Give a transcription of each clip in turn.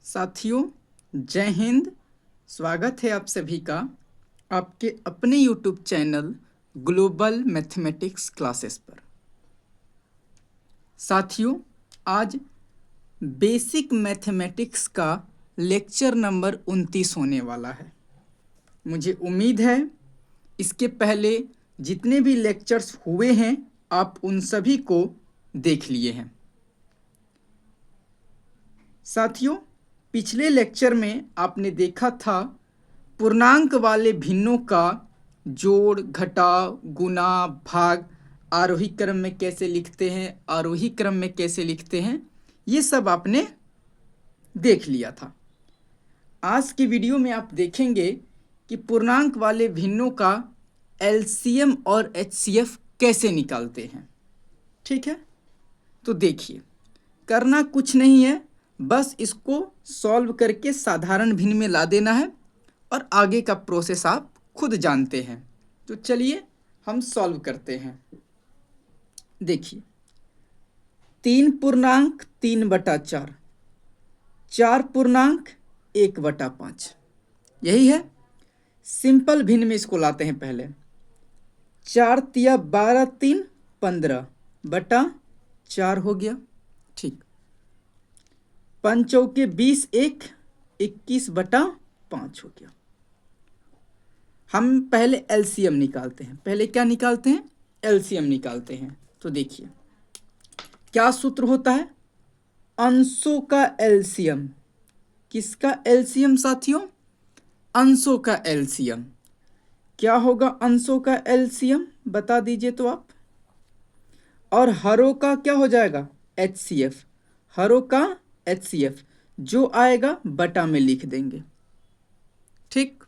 साथियों, जय हिंद। स्वागत है आप सभी का आपके अपने YouTube channel global mathematics classes पर। साथियों, आज बेसिक मैथमेटिक्स का लेक्चर नंबर 29 होने वाला है। मुझे उम्मीद है इसके पहले जितने भी लेक्चर्स हुए हैं आप उन सभी को देख लिए हैं। साथियों, पिछले लेक्चर में आपने देखा था पूर्णांक वाले भिन्नों का जोड़, घटाव, गुणा, भाग आरोही क्रम में कैसे लिखते हैं, आरोही क्रम में कैसे लिखते हैं, ये सब आपने देख लिया था। आज की वीडियो में आप देखेंगे कि पूर्णांक वाले भिन्नों का एलसीएम और एचसीएफ कैसे निकालते हैं। ठीक है, तो देखिए, करना कुछ नहीं है, बस इसको सॉल्व करके साधारण भिन्न में ला देना है और आगे का प्रोसेस आप खुद जानते हैं। तो चलिए हम सॉल्व करते हैं। देखिए, 3.3/4, 4.1/5, यही है। सिंपल भिन्न में इसको लाते हैं। पहले 4 तिया 12, 3 15/4 हो गया। ठीक, 5 चौके 20, 1 21/5 हो गया। हम पहले एलसीएम निकालते हैं। पहले क्या निकालते हैं? एलसीएम निकालते हैं। तो देखिए, क्या सूत्र होता है? अंशों का एलसीएम। किसका एलसीएम साथियों? अंशों का एलसीएम। क्या होगा अंशों का एलसीएम? बता दीजिए तो आप। और हरों का क्या हो जाएगा? एचसीएफ। हरों का एचसीएफ जो आएगा बटा में लिख देंगे। ठीक,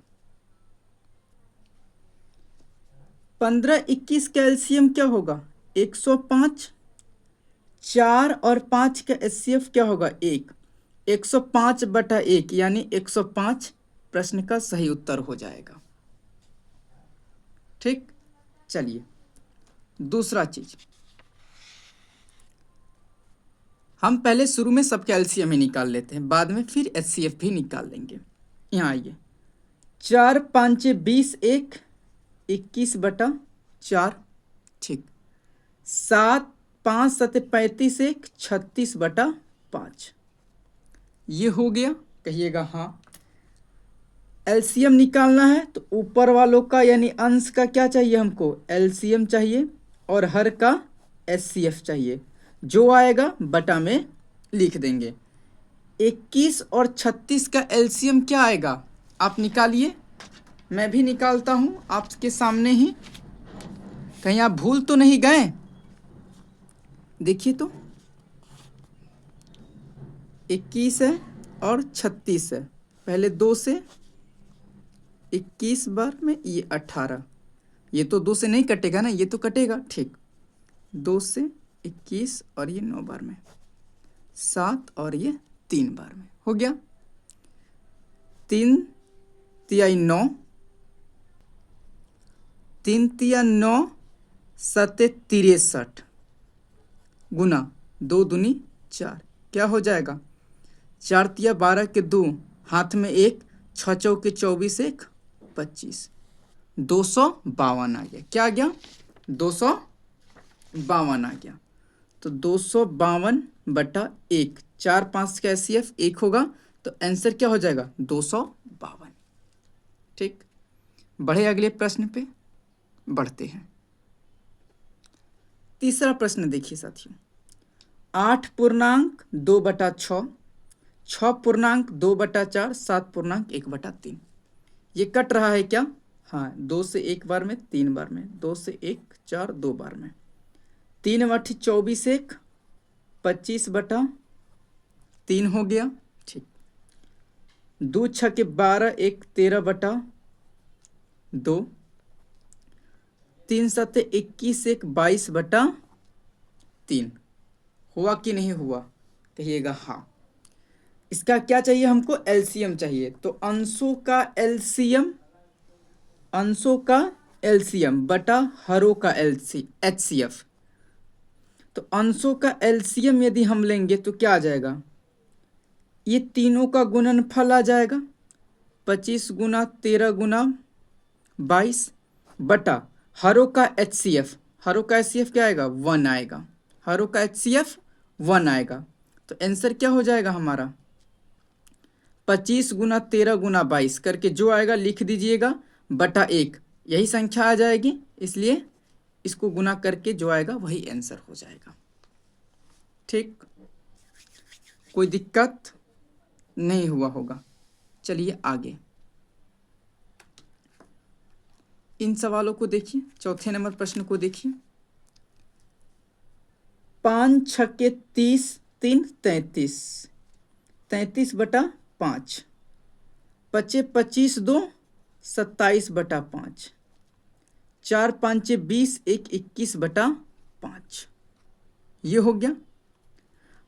15, 21 का एलसीएम क्या होगा? 105। 4 और 5 का एचसीएफ क्या होगा? 1। 105/1 यानी 105 प्रश्न का सही उत्तर हो जाएगा। ठीक, चलिए दूसरा चीज, हम पहले शुरू में सबके एलसीएम ही निकाल लेते हैं, बाद में फिर एचसीएफ भी निकाल लेंगे। यहाँ आइए, 4 5 20, 1 21/4। ठीक, 7 5 7 35, 1 36/5। ये हो गया, कहिएगा हाँ। एलसीएम निकालना है तो ऊपर वालों का यानी अंश का क्या चाहिए हमको? एलसीएम चाहिए और हर का एचसीएफ चाहिए। जो आएगा बटा में लिख देंगे। 21 और 36 का एलसीएम क्या आएगा? आप निकालिए, मैं भी निकालता हूँ आपके सामने ही। कहीं आप भूल तो नहीं गए? देखिए तो 21 है और 36 है। पहले 2 से 21 बार में ये 18, ये तो 2 से नहीं कटेगा ना, ये तो कटेगा। ठीक, 2 से 21 और ये 9 बार में, 7 और ये 3 बार में हो गया। 3 तिया 9, 3 तिया 9, 7 63 गुना 2 दूनी 4, क्या हो जाएगा? 4 तिया 12 के 2, हाथ में 1, 6 चौके 24, 1 25, 252 आ गया। क्या आ गया? 252 आ गया। तो 252/1, 4 5 का एचसीएफ 1 होगा, तो आंसर क्या हो जाएगा? 252। ठीक, बढ़े अगले प्रश्न पे बढ़ते हैं। तीसरा प्रश्न देखिए साथियों, 8.2/6, 6.2/4, 7.1/3। ये कट रहा है क्या? हाँ, 2 से 1 बार में, 3 बार में, 2 से 1 4, 2 बार में। 3 8 24, 1 25/3 हो गया। ठीक, 2 6 के 12, 1 13/2, 3 7 21, 1 22/3। हुआ कि नहीं हुआ? कहिएगा हाँ। इसका क्या चाहिए हमको? एलसीएम चाहिए। तो अंशों का एलसीएम, अंशों का एलसीएम बटा हरों का एचसीएफ। तो अंशों का एलसीएम यदि हम लेंगे तो क्या आ जाएगा? ये तीनों का गुणनफल आ जाएगा 25 गुना 13 गुना 22 बटा हरों का HCF। हरों का HCF क्या आएगा 1 आएगा। हरों का HCF 1 आएगा। तो आंसर क्या हो जाएगा हमारा 25 गुना 13 गुना 22 करके जो आएगा लिख दीजिएगा बटा 1, यही संख्या आ जाएगी, इसलिए इसको गुना करके जो आएगा वही आंसर हो जाएगा। ठीक, कोई दिक्कत नहीं हुआ होगा। चलिए आगे इन सवालों को देखिए। चौथे नंबर प्रश्न को देखिए। 5 छक्के 30 3 33 33 बटा 5 बचे 25 2 27 बटा 5 4 5 20 1 21 बटा 5। ये हो गया।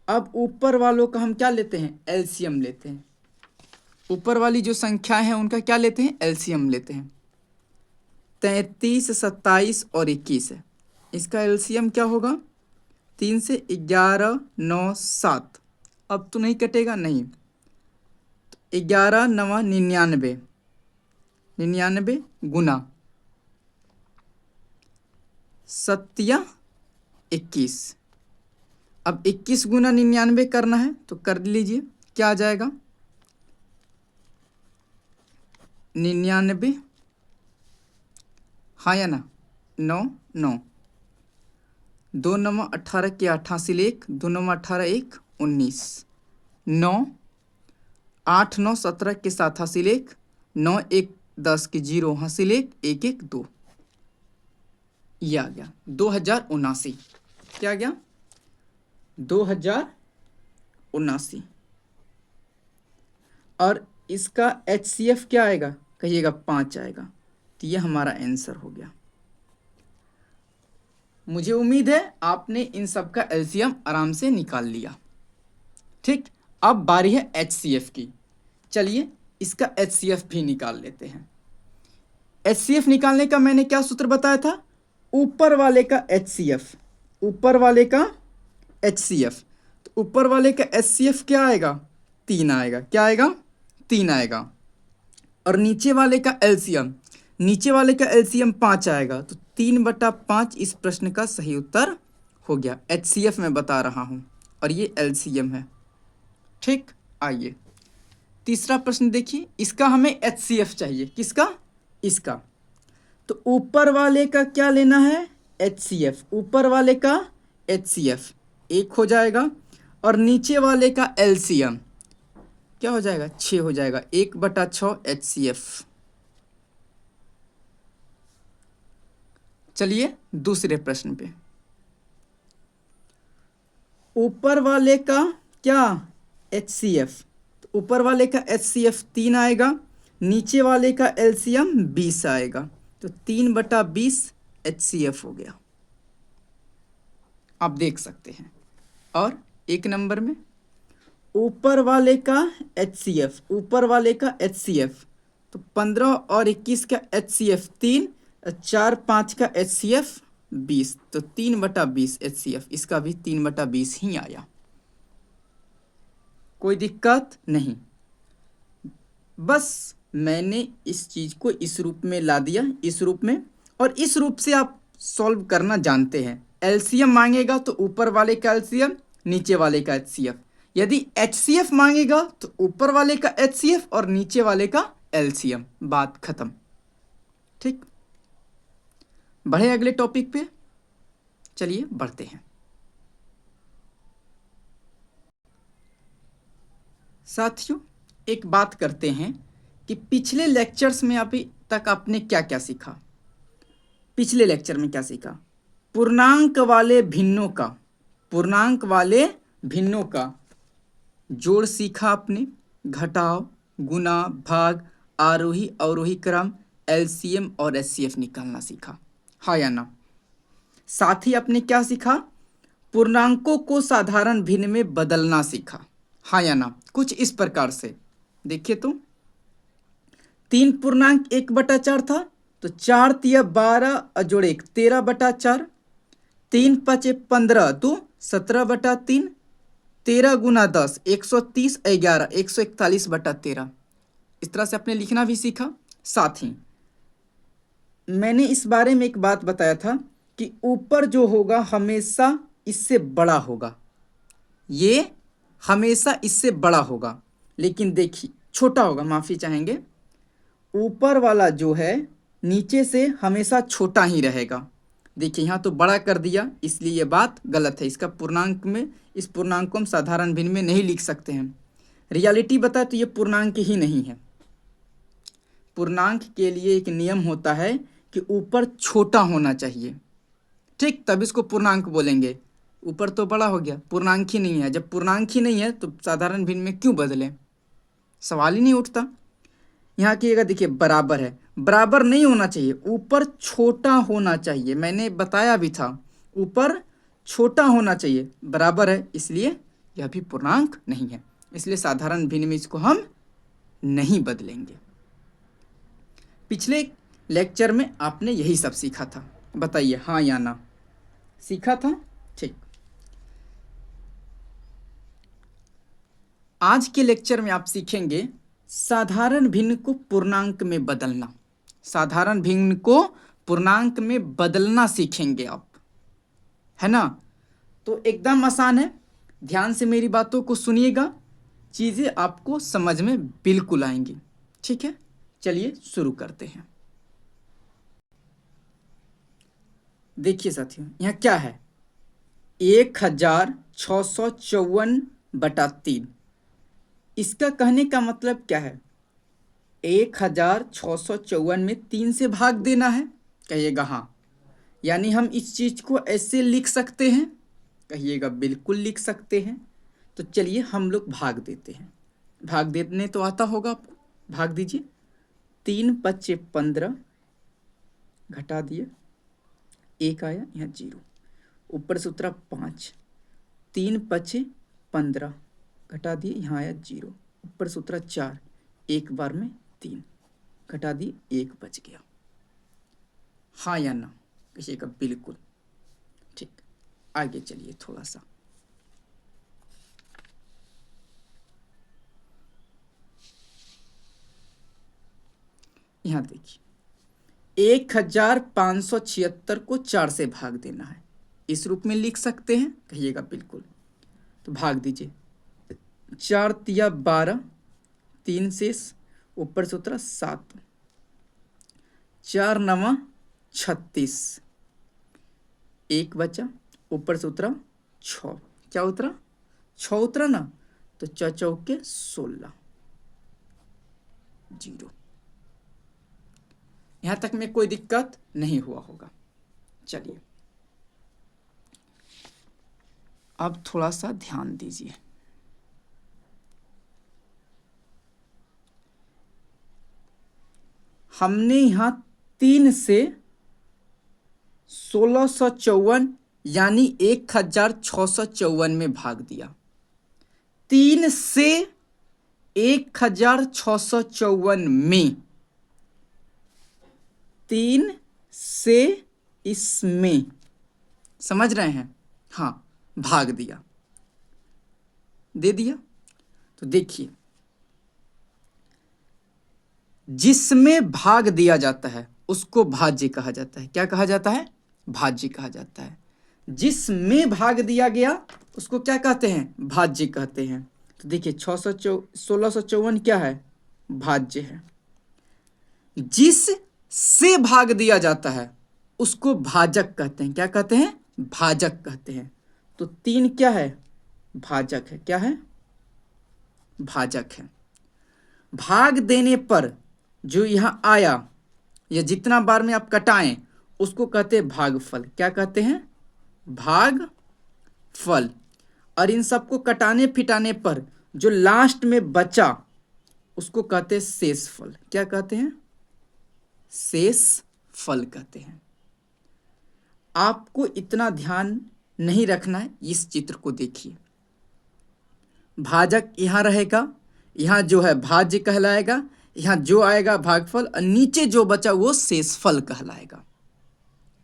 अब ऊपर वालों का हम क्या लेते हैं एलसीएम लेते हैं। ऊपर वाली जो संख्याएं हैं उनका क्या लेते हैं एलसीएम लेते हैं। 33 27 और 21 है, इसका एलसीएम क्या होगा 3 से 11 9 7। अब तो नहीं कटेगा, नहीं, 11 9 99 99 गुना 7 21। अब 21 गुना 99 करना है तो कर लीजिए, क्या आ जाएगा 99, हाँ या ना 9 9 2 9 18 के 88 1 2 9 18 1 19 9 8 9 17 के 7 हासिल 1 9 1 10 के 0 हासिल 1 1 1 2। ये आ गया 2079। क्या आ गया 2079। और इसका HCF क्या आएगा कहिएगा 5 आएगा। तो ये हमारा आंसर हो गया। मुझे उम्मीद है आपने इन सब का एलसीएम आराम से निकाल लिया। ठीक, अब बारी है HCF की। चलिए इसका HCF भी निकाल लेते हैं। HCF निकालने का मैंने क्या सूत्र बताया था, ऊपर वाले का HCF, ऊपर वाले का HCF। तो ऊपर वाले का HCF क्या आएगा 3 आएगा। क्या आएगा 3 आएगा। और नीचे वाले का एलसीएम, नीचे वाले का एलसीएम 5 आएगा। तो 3 बटा 5 इस प्रश्न का सही उत्तर हो गया। HCF मैं बता रहा हूँ और ये एलसीएम है। ठीक, आइए तीसरा प्रश्न देखिए। इसका हमें HCF चाहिए, किसका, इसका। तो ऊपर वाले का क्या लेना है HCF, ऊपर वाले का HCF 1 हो जाएगा। और नीचे वाले का एलसीएम क्या हो जाएगा 6 हो जाएगा। 1 बटा 6 HCF। चलिए दूसरे प्रश्न पे। ऊपर वाले का क्या HCF, तो ऊपर वाले का HCF 3 आएगा, नीचे वाले का एलसीएम 20 आएगा। तो 3 बटा 20 HCF हो गया, आप देख सकते हैं। और एक नंबर में ऊपर वाले का HCF, ऊपर वाले का HCF तो 15 और 21 का HCF 3, 4 5 का HCF 20। तो 3 बटा 20 HCF, इसका भी 3 बटा 20 ही आया। कोई दिक्कत नहीं, बस मैंने इस चीज़ को इस रूप में ला दिया, इस रूप में। और इस रूप से आप सॉल्व करना जानते हैं। एलसीएम मांगेगा तो ऊपर वाले का एलसीएम, नीचे वाले का HCF। यदि HCF मांगेगा तो ऊपर वाले का HCF और नीचे वाले का एलसीएम, बात खत्म। ठीक, बढ़े अगले टॉपिक पे। चलिए बढ़ते हैं। साथियों एक बात करते हैं कि पिछले लेक्चर्स में अभी तक आपने क्या क्या सीखा। पिछले लेक्चर में क्या सीखा, पूर्णांक वाले भिन्नों का, पूर्णांक वाले भिन्नों का जोड़ सीखा आपने, घटाव, गुना, भाग, आरोही अवरोही क्रम, एलसीएम और HCF निकालना सीखा, हाँ या ना। साथ ही आपने क्या सीखा, पूर्णांकों को साधारण भिन्न में बदलना सीखा, हाँ या ना। कुछ इस प्रकार से देखिए तो 3 पूर्णांक 1/4 था, तो 4 तिया 12 अजोड़ 1 13/4, 3 5 15 2 17/3, 13 गुना 10, 130, 11, 141/13। इस तरह से आपने लिखना भी सीखा। साथ ही मैंने इस बारे में एक बात बताया था कि ऊपर जो होगा हमेशा इससे बड़ा होगा, ये हमेशा इससे बड़ा होगा, लेकिन देखिए छोटा होगा, माफ़ी चाहेंगे। ऊपर वाला जो है नीचे से हमेशा छोटा ही रहेगा। देखिए यहाँ तो बड़ा कर दिया, इसलिए ये बात गलत है। इसका पूर्णांक में, इस पूर्णांक को हम साधारण भिन्न में नहीं लिख सकते हैं। रियलिटी बताए तो ये पूर्णांक ही नहीं है। पूर्णांक के लिए एक नियम होता है कि ऊपर छोटा होना चाहिए, ठीक, तब इसको पूर्णांक बोलेंगे। ऊपर तो बड़ा हो गया, पूर्णांक ही नहीं है। जब पूर्णांक ही नहीं है तो साधारण भिन्न में क्यों बदलें, सवाल ही नहीं उठता। यहाँ की जगह देखिए बराबर है, बराबर नहीं होना चाहिए, ऊपर छोटा होना चाहिए। मैंने बताया भी था ऊपर छोटा होना चाहिए, बराबर है, इसलिए यह भी पूर्णांक नहीं है। इसलिए साधारण भिन्न में इसको हम नहीं बदलेंगे। पिछले लेक्चर में आपने यही सब सीखा था, बताइए हाँ या ना, सीखा था, ठीक। आज के लेक्चर में आप सीखेंगे साधारण भिन्न को पूर्णांक में बदलना। साधारण भिन्न को पूर्णांक में बदलना सीखेंगे आप, है ना। तो एकदम आसान है, ध्यान से मेरी बातों को सुनिएगा, चीज़ें आपको समझ में बिल्कुल आएंगी, ठीक है। चलिए शुरू करते हैं। देखिए साथियों, यहाँ क्या है, 1654/3। इसका कहने का मतलब क्या है, 1654 में 3 से भाग देना है, कहिएगा हाँ। यानी हम इस चीज़ को ऐसे लिख सकते हैं, कहिएगा बिल्कुल लिख सकते हैं। तो चलिए हम लोग भाग देते हैं। भाग देने तो आता होगा आपको, भाग दीजिए। 3 × 5 = 15, घटा दिए, 1 आया, यहाँ 0, ऊपर से उतरा 5, 3 × 5 = 15, घटा दिए, यहाँ आया 0, ऊपर से उतरा 4, एक बार में 3, घटा दिए, 1 बच गया। हाँ या ना, कहिएगा बिल्कुल, ठीक। आगे चलिए थोड़ा सा, यहाँ देखिए 1576 को 4 से भाग देना है, इस रूप में लिख सकते हैं, कहिएगा बिल्कुल। तो भाग दीजिए, 4 × 3 = 12, 3 शेष, ऊपर से उतरा 7, 4 × 9 = 36, 1 बचा, ऊपर से उतरा 6, क्या उतरा, 6 उतरा ना, तो 4 × 4 = 16, 0। यहाँ तक में कोई दिक्कत नहीं हुआ होगा। चलिए अब थोड़ा सा ध्यान दीजिए। हमने यहाँ 3 से 1654 यानी 1654 में भाग दिया। 3 से 1654 में, 3 से इसमें, समझ रहे हैं, हाँ, भाग दिया, दे दिया। तो देखिए जिसमें भाग दिया जाता है उसको भाज्य कहा जाता है। क्या कहा जाता है, भाज्य कहा जाता है। जिसमें भाग दिया गया उसको क्या कहते हैं, भाज्य कहते हैं। तो देखिए 1654 क्या है, भाज्य है। जिस से भाग दिया जाता है उसको भाजक कहते हैं। क्या कहते हैं, भाजक कहते हैं। तो 3 क्या है, भाजक है। क्या है, भाजक है। भाग देने पर जो यहाँ आया या जितना बार में आप कटाएं उसको कहते हैं भागफल। क्या कहते हैं, भागफल। और इन सबको कटाने फिटाने पर जो लास्ट में बचा उसको कहते हैं शेषफल। क्या कहते हैं, शेषफल कहते हैं। आपको इतना ध्यान नहीं रखना है, इस चित्र को देखिए। भाजक यहाँ रहेगा, यहाँ जो है भाज्य कहलाएगा, यहाँ जो आएगा भागफल, और नीचे जो बचा वो शेषफल कहलाएगा।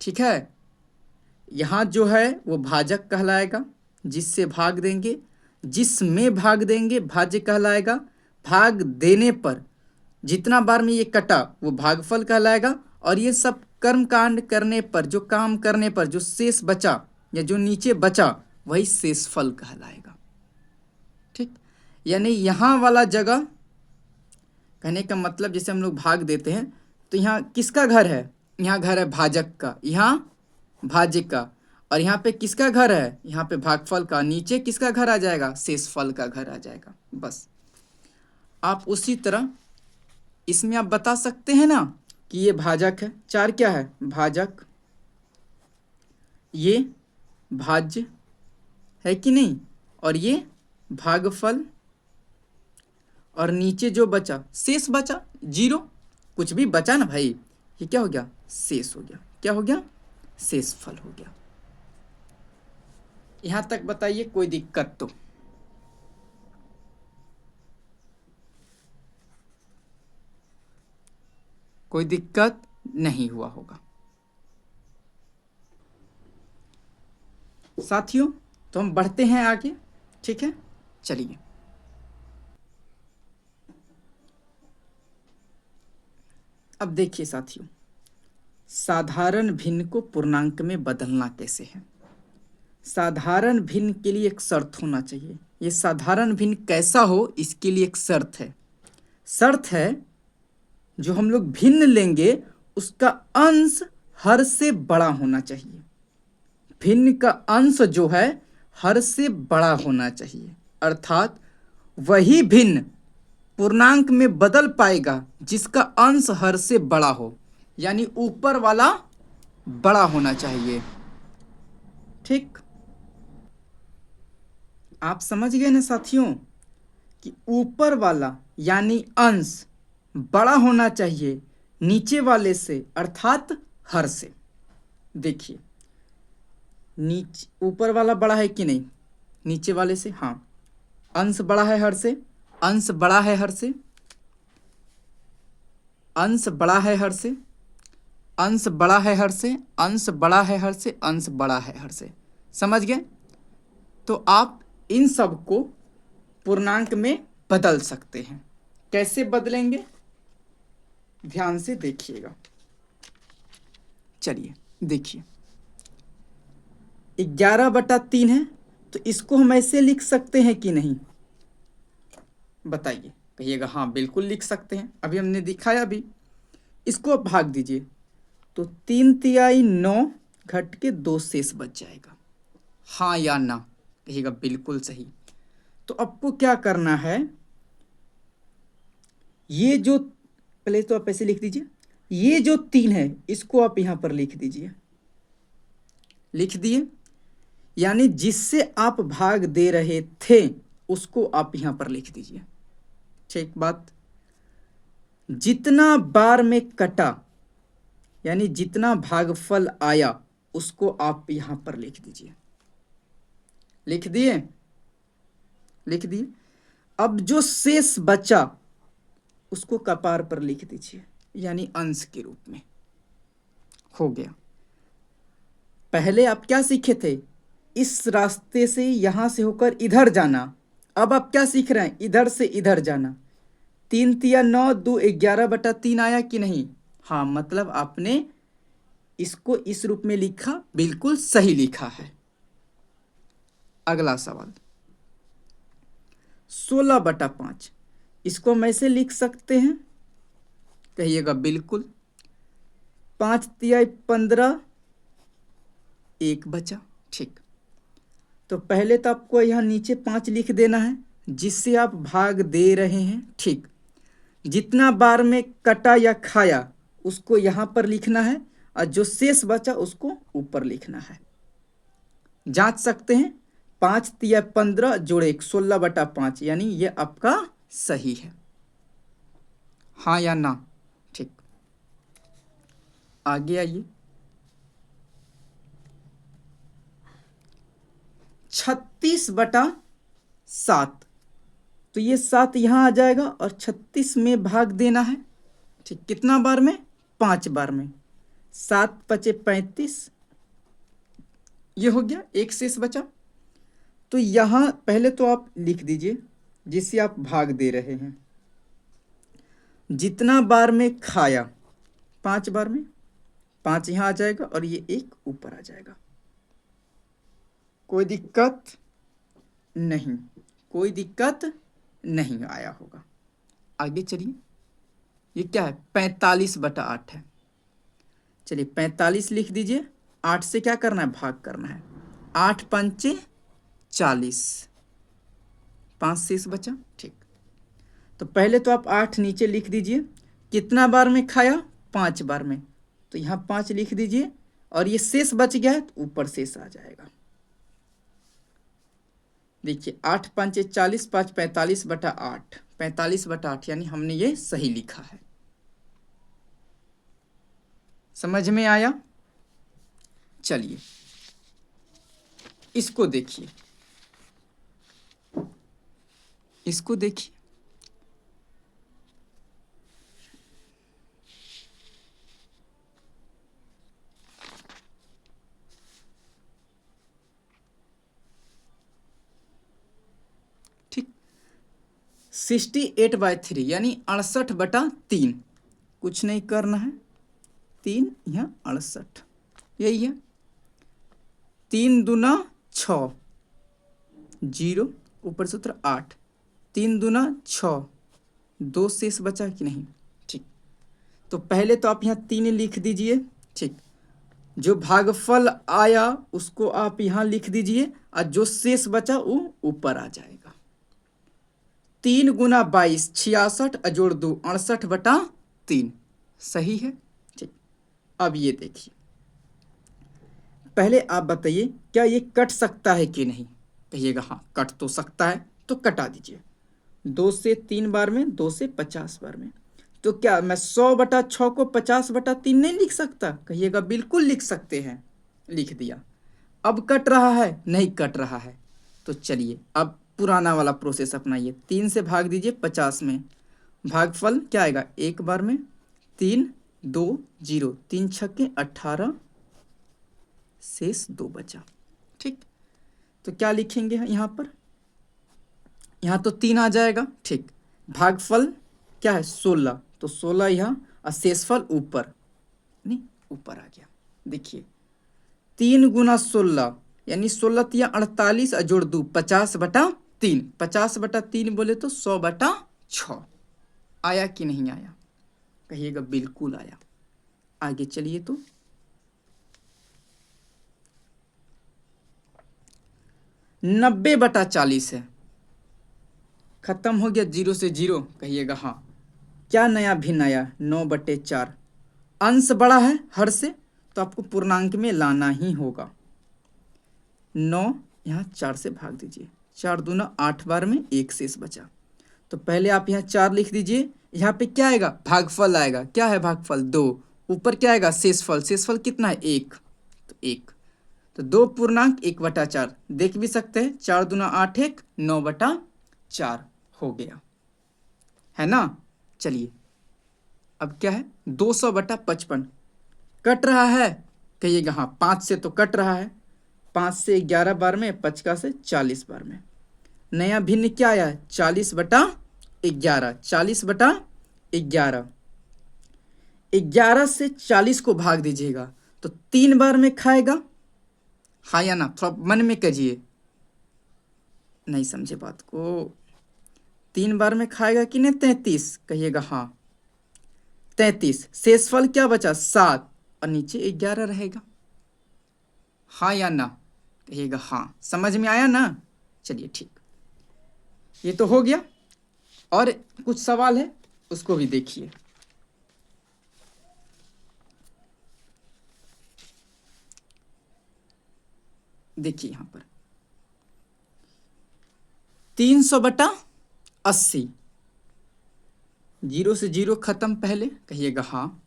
ठीक है, यहाँ जो है वो भाजक कहलाएगा जिससे भाग देंगे, जिसमें भाग देंगे भाज्य कहलाएगा। भाग देने पर जितना बार में ये कटा वो भागफल कहलाएगा। और ये सब कर्म कांड करने पर, जो काम करने पर जो शेष बचा या जो नीचे बचा वही शेषफल कहलाएगा। ठीक, यानी यहाँ वाला जगह, कहने का मतलब जैसे हम लोग भाग देते हैं तो यहाँ किसका घर है, यहाँ घर है भाजक का, यहाँ भाज्य का, और यहाँ पे किसका घर है, यहाँ पे भागफल का। नीचे किसका घर आ जाएगा, शेषफल का घर आ जाएगा। बस आप उसी तरह इसमें आप बता सकते हैं ना कि ये भाजक है, चार क्या है, भाजक, ये भाज्य है कि नहीं, और ये भागफल, और नीचे जो बचा शेष बचा, जीरो, कुछ भी बचा ना भाई, ये क्या हो गया, शेष हो गया। क्या हो गया, शेषफल हो गया। यहां तक बताइए कोई दिक्कत तो? कोई दिक्कत नहीं हुआ होगा साथियों। तो हम बढ़ते हैं आगे, ठीक है, चलिए। अब देखिए साथियों, साधारण भिन्न को पूर्णांक में बदलना कैसे है। साधारण भिन्न के लिए एक शर्त होना चाहिए। ये साधारण भिन्न कैसा हो, इसके लिए एक शर्त है। शर्त है जो हम लोग भिन्न लेंगे उसका अंश हर से बड़ा होना चाहिए। भिन्न का अंश जो है हर से बड़ा होना चाहिए, अर्थात वही भिन्न पूर्णांक में बदल पाएगा जिसका अंश हर से बड़ा हो, यानी ऊपर वाला बड़ा होना चाहिए। ठीक, आप समझ गए ना साथियों कि ऊपर वाला यानी अंश बड़ा होना चाहिए नीचे वाले से, अर्थात हर से। देखिए नीचे ऊपर वाला बड़ा है कि नहीं नीचे वाले से, हाँ, अंश बड़ा है हर से, अंश बड़ा है हर से, अंश बड़ा है हर से, अंश बड़ा है हर से, अंश बड़ा है हर से, अंश बड़ा है हर से। समझ गए? तो आप इन सब को पूर्णांक में बदल सकते हैं। कैसे बदलेंगे, ध्यान से देखिएगा। चलिए देखिए, 11/3 है तो इसको हम ऐसे लिख सकते हैं कि नहीं, बताइए, कहिएगा हाँ बिल्कुल लिख सकते हैं। अभी हमने दिखाया भी। इसको आप भाग दीजिए तो 3/3 9 घट के 2 शेष बच जाएगा। हाँ या ना, कहिएगा बिल्कुल सही। तो आपको क्या करना है, ये जो पहले तो आप ऐसे लिख दीजिए, ये जो 3 है इसको आप यहां पर लिख दीजिए। लिख दिए, यानी जिससे आप भाग दे रहे थे उसको आप यहां पर लिख दीजिए। ठीक बात, जितना बार में कटा यानी जितना भागफल आया उसको आप यहां पर लिख दीजिए। लिख दिए, लिख दिए। अब जो शेष बचा उसको कपार पर लिख दीजिए, यानी अंश के रूप में। हो गया। पहले आप क्या सीखे थे, इस रास्ते से यहां से होकर इधर जाना। अब आप क्या सीख रहे हैं, इधर से इधर जाना। 3 × 9 2 11/3 आया कि नहीं, हाँ, मतलब आपने इसको इस रूप में लिखा, बिल्कुल सही लिखा है। अगला सवाल 16/5, इसको हम ऐसे लिख सकते हैं, कहिएगा बिल्कुल। 5 × 15 1 बचा। ठीक, तो पहले तो आपको यहाँ नीचे 5 लिख देना है जिससे आप भाग दे रहे हैं। ठीक, जितना बार में कटा या खाया उसको यहाँ पर लिखना है, और जो शेष बचा उसको ऊपर लिखना है। जांच सकते हैं, 5 × 15 जोड़े 1 16/5, यानी ये आपका सही है। हाँ या ना? ठीक, आगे आइए। 36/7, तो ये 7 यहाँ आ जाएगा और 36 में भाग देना है। ठीक, कितना बार में, 5 बार में। 7 × 5 = 35, ये हो गया, एक शेष बचा। तो यहाँ पहले तो आप लिख दीजिए जिससे आप भाग दे रहे हैं। जितना बार में खाया 5 बार में 5 यहाँ आ जाएगा और ये 1 ऊपर आ जाएगा। कोई दिक्कत नहीं, कोई दिक्कत नहीं आया होगा। आगे चलिए, ये क्या है 45/8 है। चलिए 45 लिख दीजिए, 8 से क्या करना है भाग करना है। 8 पंचे 40, 5 शेष बचा। ठीक, तो पहले तो आप 8 नीचे लिख दीजिए। कितना बार में खाया 5 बार में, तो यहाँ 5 लिख दीजिए और ये शेष बच गया है तो ऊपर शेष आ जाएगा। देखिए 8 पंचे 40, 5 45/8, 45/8 यानी हमने ये सही लिखा है। समझ में आया? चलिए इसको देखिए, इसको देखिए। ठीक, 68/3 यानी 68/3। कुछ नहीं करना है, 3 यहाँ 68, यही है। 3 दूना 6, 0 ऊपर सूत्र 8, 3 दूना 6, 2 शेष बचा कि नहीं। ठीक, तो पहले तो आप यहाँ 3 लिख दीजिए। ठीक, जो भागफल आया उसको आप यहाँ लिख दीजिए और जो शेष बचा वो ऊपर आ जाएगा। 3 गुना 22 66 अजोड़ 2 68/3 सही है। ठीक, अब ये देखिए, पहले आप बताइए क्या ये कट सकता है कि नहीं। कहिएगा हाँ कट तो सकता है, तो कटा दीजिए। 2 से 3 बार में, 2 से 50 बार में। तो क्या मैं 100/6 को 50/3 नहीं लिख सकता? कहिएगा बिल्कुल लिख सकते हैं। लिख दिया। अब कट रहा है? नहीं कट रहा है। तो चलिए अब पुराना वाला प्रोसेस अपनाइए। 3 से भाग दीजिए 50 में, भागफल क्या आएगा 1 बार में। 3 2 0, 3 छक्के 18, शेष 2 बचा। ठीक, तो क्या लिखेंगे यहाँ पर? यहाँ तो 3 आ जाएगा। ठीक, भागफल क्या है 16, तो 16 यहाँ और शेषफल ऊपर, नहीं ऊपर आ गया। देखिए 3 गुना 16 यानी 16 तिया 48 जोड़ 2 50/3, 50/3 बोले तो 100/6 आया कि नहीं आया? कहिएगा बिल्कुल आया। आगे चलिए, तो 90/40 है। खत्म हो गया 0 से 0। कहिएगा हाँ। क्या नया भिन्न आया 9/4। अंश बड़ा है हर से, तो आपको पूर्णांक में लाना ही होगा। 9 यहाँ 4 से भाग दीजिए, 4 दूना 8 बार में 1 शेष बचा। तो पहले आप यहाँ 4 लिख दीजिए। यहाँ पे क्या आएगा भागफल आएगा। क्या है भागफल 2, ऊपर क्या आएगा शेषफल। शेषफल कितना है 1, तो 1, तो 2 पूर्णांक 1/4 देख भी सकते हैं। 4 दूना 8 1 9/4 हो गया, है ना। चलिए अब क्या है 200/55 कट रहा है। कहिएगा हाँ 5 से तो कट रहा है। 5 से 11 बार में, 55 से 40 बार में। नया भिन्न क्या आया 40/11, 40/11। 11 से 40 को भाग दीजिएगा तो 3 बार में खाएगा, हाँ या ना? थोड़ा मन में कहिए, नहीं समझे बात को। 3 बार में खाएगा कि नहीं 33? कहिएगा हाँ 33। शेषफल क्या बचा 7 और नीचे 11 रहेगा, हाँ या ना? कहिएगा हाँ। समझ में आया ना? चलिए ठीक, ये तो हो गया। और कुछ सवाल है उसको भी देखिए। देखिए यहाँ पर 300/80, 0 से 0 खत्म पहले। कहिएगा हाँ।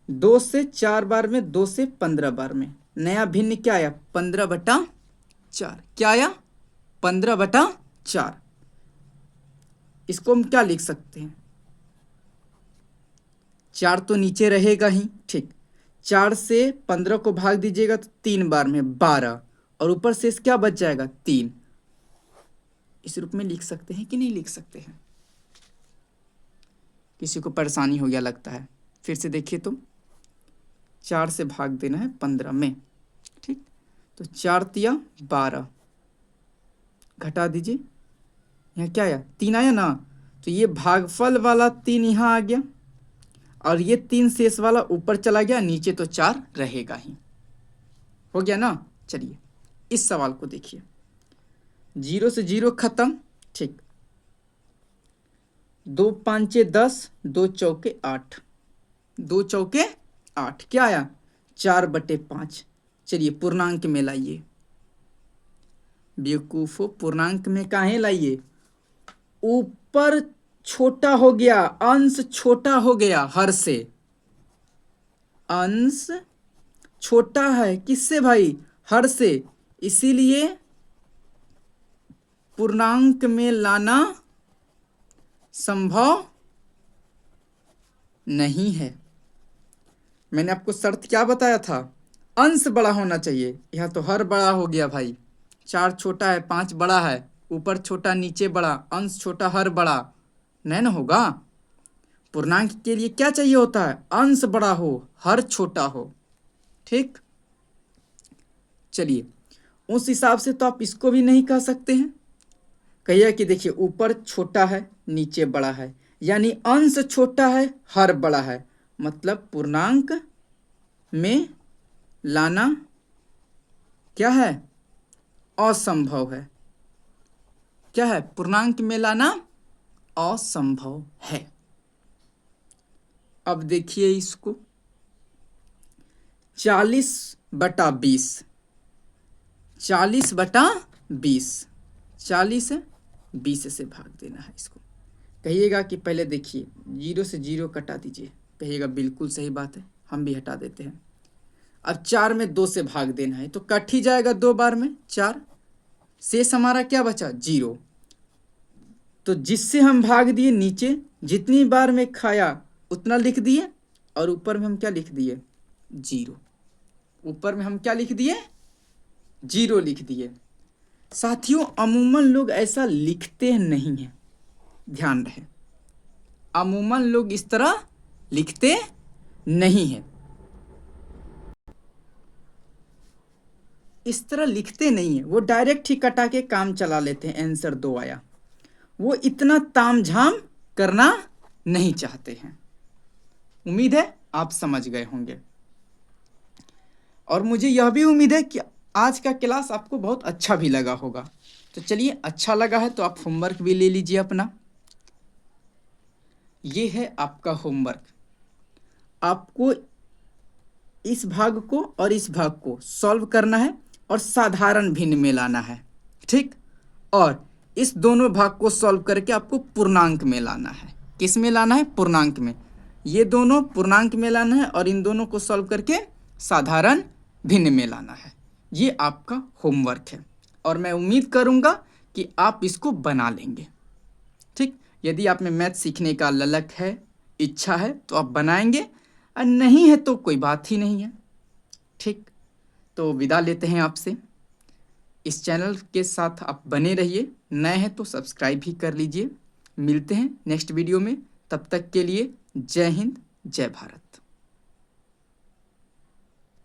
2 से 4 बार में, 2 से 15 बार में। नया भिन्न क्या आया 15/4। क्या आया 15/4। इसको हम क्या लिख सकते हैं? 4 तो नीचे रहेगा ही। ठीक, 4 से 15 को भाग दीजिएगा तो 3 बार में 12, और ऊपर शेष क्या बच जाएगा 3। इस रूप में लिख सकते हैं कि नहीं लिख सकते हैं? किसी को परेशानी हो गया लगता है। फिर से देखिए तो 4 से भाग देना है 15 में। ठीक, तो 4 तिया 12, घटा दीजिए, यहाँ क्या आया 3 आया ना, तो ये भागफल वाला 3 यहाँ आ गया और ये 3 शेष वाला ऊपर चला गया, नीचे तो 4 रहेगा ही। हो गया ना। चलिए इस सवाल को देखिए, 0 से 0 खत्म। ठीक, 2 5 10, 2 चौके 8, 2 चौके 8 क्या आया 4/5। चलिए पूर्णांक में लाइए, बेवकूफो पूर्णांक में काहे लाइए, ऊपर छोटा हो गया, अंश छोटा हो गया, हर से अंश छोटा है किससे भाई, हर से, इसीलिए पूर्णांक में लाना संभव नहीं है। मैंने आपको शर्त क्या बताया था, अंश बड़ा होना चाहिए, यह तो हर बड़ा हो गया भाई, 4 छोटा है 5 बड़ा है, ऊपर छोटा नीचे बड़ा, अंश छोटा हर बड़ा, नहीं ना होगा। पूर्णांक के लिए क्या चाहिए होता है, अंश बड़ा हो हर छोटा हो। ठीक, चलिए उस हिसाब से तो आप इसको भी नहीं कह सकते हैं, कहिए कि देखिए ऊपर छोटा है नीचे बड़ा है, यानी अंश छोटा है हर बड़ा है, मतलब पूर्णांक में लाना क्या है, असंभव है। क्या है, पूर्णांक में लाना असंभव है। अब देखिए इसको 40/20, 40/20, 40 है 20 से भाग देना है इसको। कहिएगा कि पहले देखिए 0 से 0 कटा दीजिए, कहिएगा बिल्कुल सही बात है, हम भी हटा देते हैं। अब 4 में 2 से भाग देना है, तो कट ही जाएगा 2 बार में 4, शेष हमारा क्या बचा 0। तो जिससे हम भाग दिए नीचे, जितनी बार में खाया उतना लिख दिए, और ऊपर में हम क्या लिख दिए 0, ऊपर में हम क्या लिख दिए 0 लिख दिए। साथियों अमूमन लोग ऐसा लिखते नहीं हैं, ध्यान रहे, अमूमन लोग इस तरह लिखते नहीं हैं, इस तरह लिखते नहीं है, वो डायरेक्ट ही कटा के काम चला लेते हैं, आंसर 2 आया। वो इतना तामझाम करना नहीं चाहते हैं। उम्मीद है आप समझ गए होंगे, और मुझे यह भी उम्मीद है कि आज का क्लास आपको बहुत अच्छा भी लगा होगा। तो चलिए, अच्छा लगा है तो आप होमवर्क भी ले लीजिए अपना। ये है आपका होमवर्क, आपको इस भाग को और इस भाग को सॉल्व करना है और साधारण भिन्न में लाना है। ठीक, और इस दोनों भाग को सॉल्व करके आपको पूर्णांक में लाना है। किस में लाना है, पूर्णांक में। ये दोनों पूर्णांक में लाना है और इन दोनों को सॉल्व करके साधारण भिन्न में लाना है। ये आपका होमवर्क है, और मैं उम्मीद करूँगा कि आप इसको बना लेंगे। ठीक, यदि आप में मैथ सीखने का ललक है, इच्छा है, तो आप बनाएंगे, और नहीं है तो कोई बात ही नहीं है। ठीक, तो विदा लेते हैं आपसे। इस चैनल के साथ आप बने रहिए, नए हैं तो सब्सक्राइब भी कर लीजिए। मिलते हैं नेक्स्ट वीडियो में, तब तक के लिए जय हिंद जय भारत।